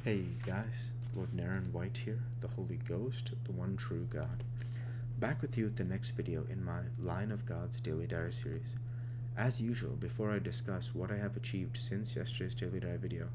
Hey guys, Lord Naren White here, the Holy Ghost, the one true God. Back with you with the next video in my Line of God's Daily Diary series. As usual, before I discuss what I have achieved since yesterday's Daily Diary video,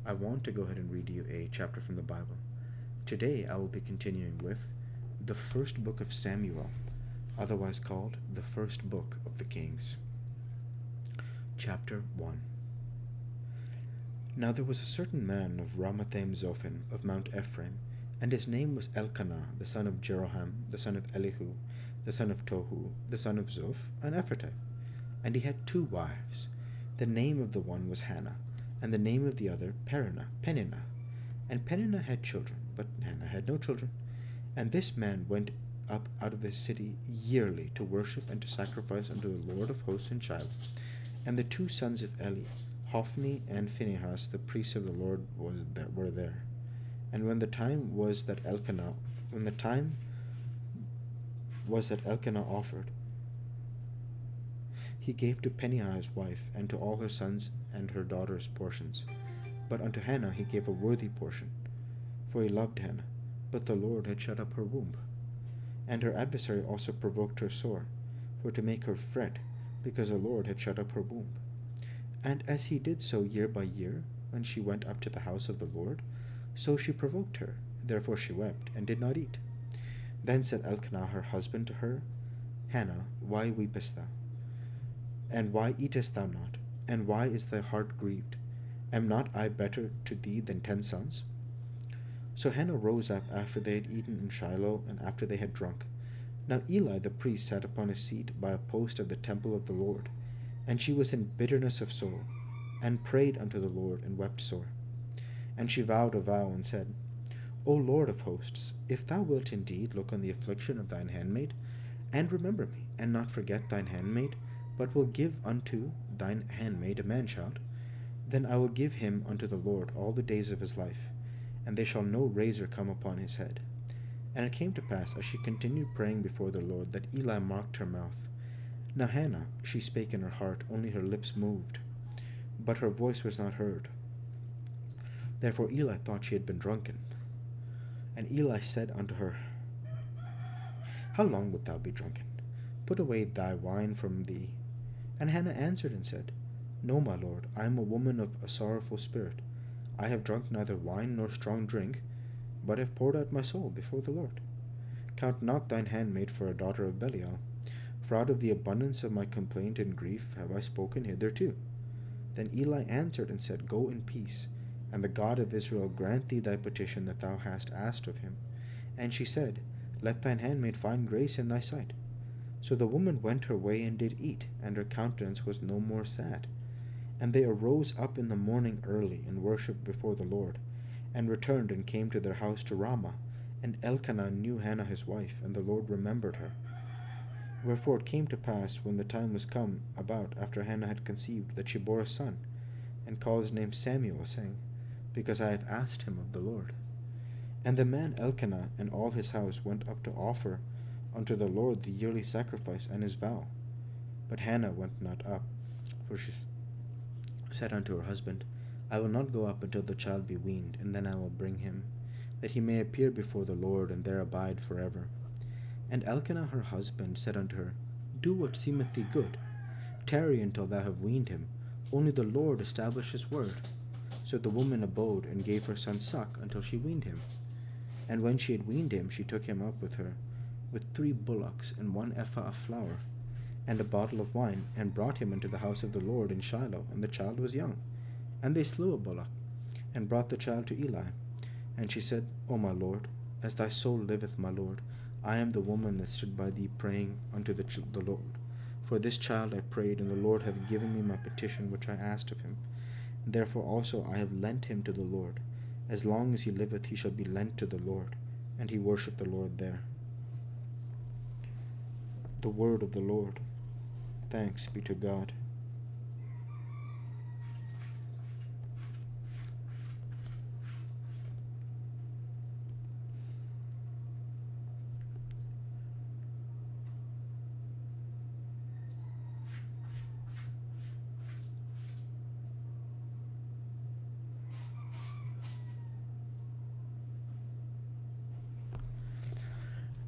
I want to go ahead and read you a chapter from the Bible. Today I will be continuing with the first book of Samuel, otherwise called the first book of the Kings. Chapter 1. Now there was a certain man of Ramathaim Zophim of Mount Ephraim, and his name was Elkanah, the son of Jeroham, the son of Elihu, the son of Tohu, the son of Zoph, an Ephrathite. And he had 2 wives. The name of the one was Hannah, and the name of the other Peninnah. And Peninnah had children, but Hannah had no children. And this man went up out of his city yearly to worship and to sacrifice unto the Lord of hosts in Shiloh. And the 2 sons of Eli, Hophni and Phinehas, the priests of the Lord, were there. And when the time was that Elkanah offered, he gave to Peninnah his wife, and to all her sons and her daughters portions. But unto Hannah he gave a worthy portion, for he loved Hannah, but the Lord had shut up her womb. And her adversary also provoked her sore, for to make her fret, because the Lord had shut up her womb. And as he did so year by year, when she went up to the house of the Lord, so she provoked her. Therefore she wept, and did not eat. Then said Elkanah her husband to her, Hannah, why weepest thou? And why eatest thou not? And why is thy heart grieved? Am not I better to thee than 10 sons? So Hannah rose up after they had eaten in Shiloh, and after they had drunk. Now Eli the priest sat upon his seat by a post of the temple of the Lord, and she was in bitterness of soul, and prayed unto the Lord, and wept sore. And she vowed a vow, and said, O Lord of hosts, if thou wilt indeed look on the affliction of thine handmaid, and remember me, and not forget thine handmaid, but will give unto thine handmaid a man-child, then I will give him unto the Lord all the days of his life, and there shall no razor come upon his head. And it came to pass, as she continued praying before the Lord, that Eli marked her mouth. Now Hannah, she spake in her heart, only her lips moved, but her voice was not heard. Therefore Eli thought she had been drunken. And Eli said unto her, How long wilt thou be drunken? Put away thy wine from thee. And Hannah answered and said, No, my lord, I am a woman of a sorrowful spirit. I have drunk neither wine nor strong drink, but have poured out my soul before the Lord. Count not thine handmaid for a daughter of Belial, for out of the abundance of my complaint and grief have I spoken hitherto. Then Eli answered and said, Go in peace, and the God of Israel grant thee thy petition that thou hast asked of him. And she said, Let thine handmaid find grace in thy sight. So the woman went her way and did eat, and her countenance was no more sad. And they arose up in the morning early, and worshipped before the Lord, and returned and came to their house to Ramah. And Elkanah knew Hannah his wife, and the Lord remembered her. Wherefore it came to pass, when the time was come about after Hannah had conceived, that she bore a son, and called his name Samuel, saying, Because I have asked him of the Lord. And the man Elkanah and all his house went up to offer unto the Lord the yearly sacrifice and his vow. But Hannah went not up, for she said unto her husband, I will not go up until the child be weaned, and then I will bring him, that he may appear before the Lord, and there abide forever. And Elkanah her husband said unto her, Do what seemeth thee good. Tarry until thou have weaned him. Only the Lord establish his word. So the woman abode, and gave her son suck until she weaned him. And when she had weaned him, she took him up with her, with 3 bullocks, and 1 ephah of flour, and a bottle of wine, and brought him into the house of the Lord in Shiloh, and the child was young. And they slew a bullock, and brought the child to Eli. And she said, O my Lord, as thy soul liveth, my Lord, I am the woman that stood by thee praying unto the Lord. For this child I prayed, and the Lord hath given me my petition which I asked of him. Therefore also I have lent him to the Lord. As long as he liveth, he shall be lent to the Lord. And he worshipped the Lord there. The word of the Lord. Thanks be to God.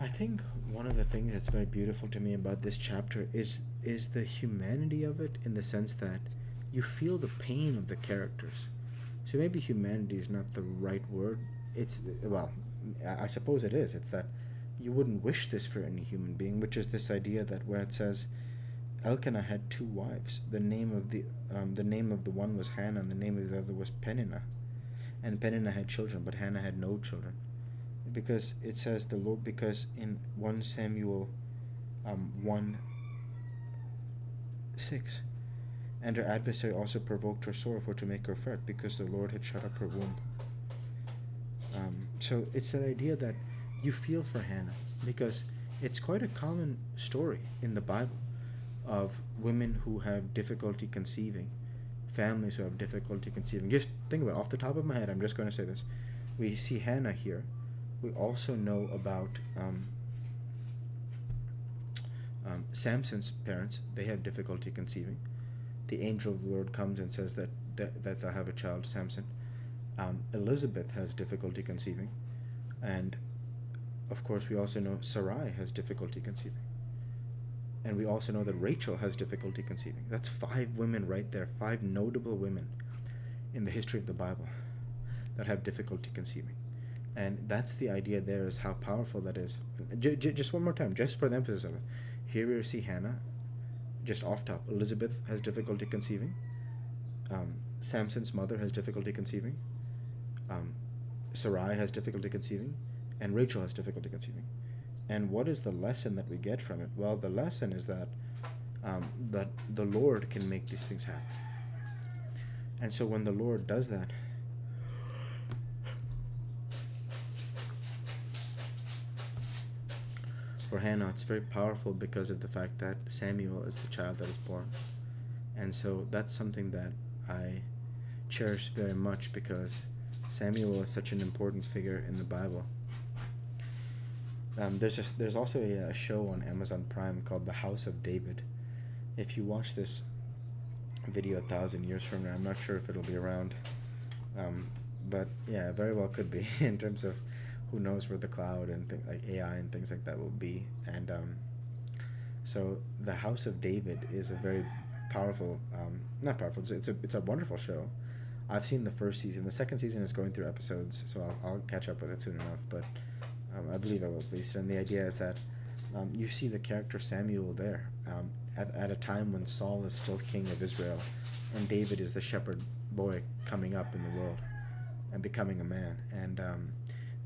I think one of the things that's very beautiful to me about this chapter is the humanity of it, in the sense that you feel the pain of the characters. So maybe humanity is not the right word. It's, well, I suppose it is. It's that you wouldn't wish this for any human being, which is this idea that where it says Elkanah had two wives. The name of the one was Hannah, and the name of the other was Peninnah. And Peninnah had children, but Hannah had no children, because it says the Lord. Because in 1 Samuel 1:6, and her adversary also provoked her sore for to make her fret, because the Lord had shut up her womb. So it's that idea that you feel for Hannah, because it's quite a common story in the Bible of women who have difficulty conceiving, families who have difficulty conceiving. Just think about it. Off the top of my head, I'm just going to say this. We see Hannah here. We also know about Samson's parents. They have difficulty conceiving. The angel of the Lord comes and says that they'll have a child, Samson. Elizabeth has difficulty conceiving. And, of course, we also know Sarai has difficulty conceiving. And we also know that Rachel has difficulty conceiving. That's 5 women right there, 5 notable women in the history of the Bible that have difficulty conceiving. And that's the idea there, is how powerful that is. Just one more time, just for the emphasis of it. Here we see Hannah, just off top. Elizabeth has difficulty conceiving. Samson's mother has difficulty conceiving. Sarai has difficulty conceiving. And Rachel has difficulty conceiving. And what is the lesson that we get from it? Well, the lesson is that the Lord can make these things happen. And so when the Lord does that, for Hannah, it's very powerful because of the fact that Samuel is the child that is born. And so that's something that I cherish very much, because Samuel is such an important figure in the Bible. There's also a show on Amazon Prime called The House of David. If you watch this video 1,000 years from now, I'm not sure if it'll be around, but yeah, very well could be in terms of who knows where the cloud and like AI and things like that will be. And so The House of David is a very powerful, not powerful. It's a wonderful show. I've seen the first season. The second season is going through episodes, so I'll catch up with it soon enough. But I believe I will, at least. And the idea is that you see the character Samuel there at a time when Saul is still king of Israel, and David is the shepherd boy coming up in the world and becoming a man. And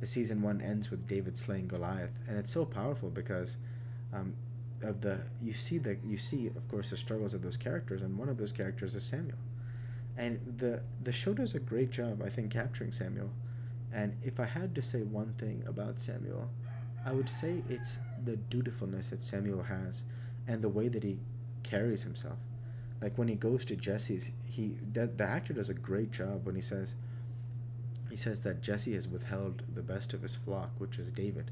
the season 1 ends with David slaying Goliath, and it's so powerful because you see of course the struggles of those characters, and one of those characters is Samuel. And the show does a great job, I think, capturing Samuel. And if I had to say one thing about Samuel, I would say it's the dutifulness that Samuel has, and the way that he carries himself. Like when he goes to Jesse's, the actor does a great job when he says that Jesse has withheld the best of his flock, which is David,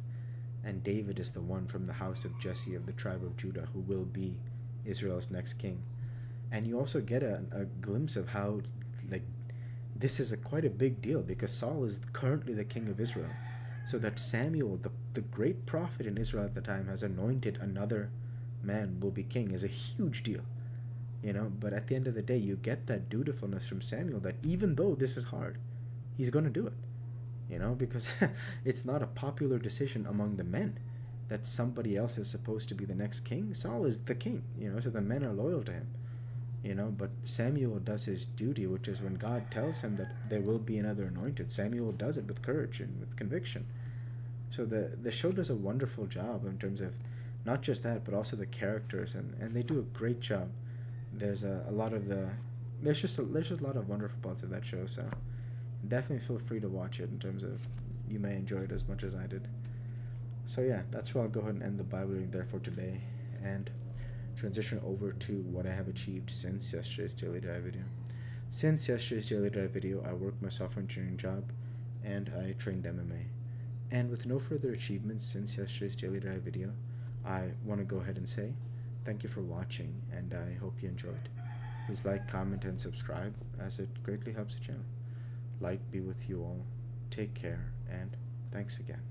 and David is the one from the house of Jesse of the tribe of Judah who will be Israel's next king. And you also get a glimpse of how, like, this is quite a big deal, because Saul is currently the king of Israel. So that Samuel, the great prophet in Israel at the time, has anointed another man will be king is a huge deal. But at the end of the day, you get that dutifulness from Samuel, that even though this is hard, he's going to do it. Because it's not a popular decision among the men that somebody else is supposed to be the next king. Saul is the king, so the men are loyal to him. But Samuel does his duty, which is when God tells him that there will be another anointed, Samuel does it with courage and with conviction. So the show does a wonderful job in terms of not just that, but also the characters, and they do a great job. There's there's just a lot of wonderful parts of that show. So definitely feel free to watch it, in terms of you may enjoy it as much as I did. So yeah, that's where I'll go ahead and end the Bible reading there for today, and transition over to what I have achieved since yesterday's Daily Dive video. Since yesterday's Daily Dive video, I worked my software engineering job, and I trained MMA. And with no further achievements since yesterday's Daily Dive video, I want to go ahead and say thank you for watching, and I hope you enjoyed. Please like, comment, and subscribe, as it greatly helps the channel. Light be with you all. Take care, and thanks again.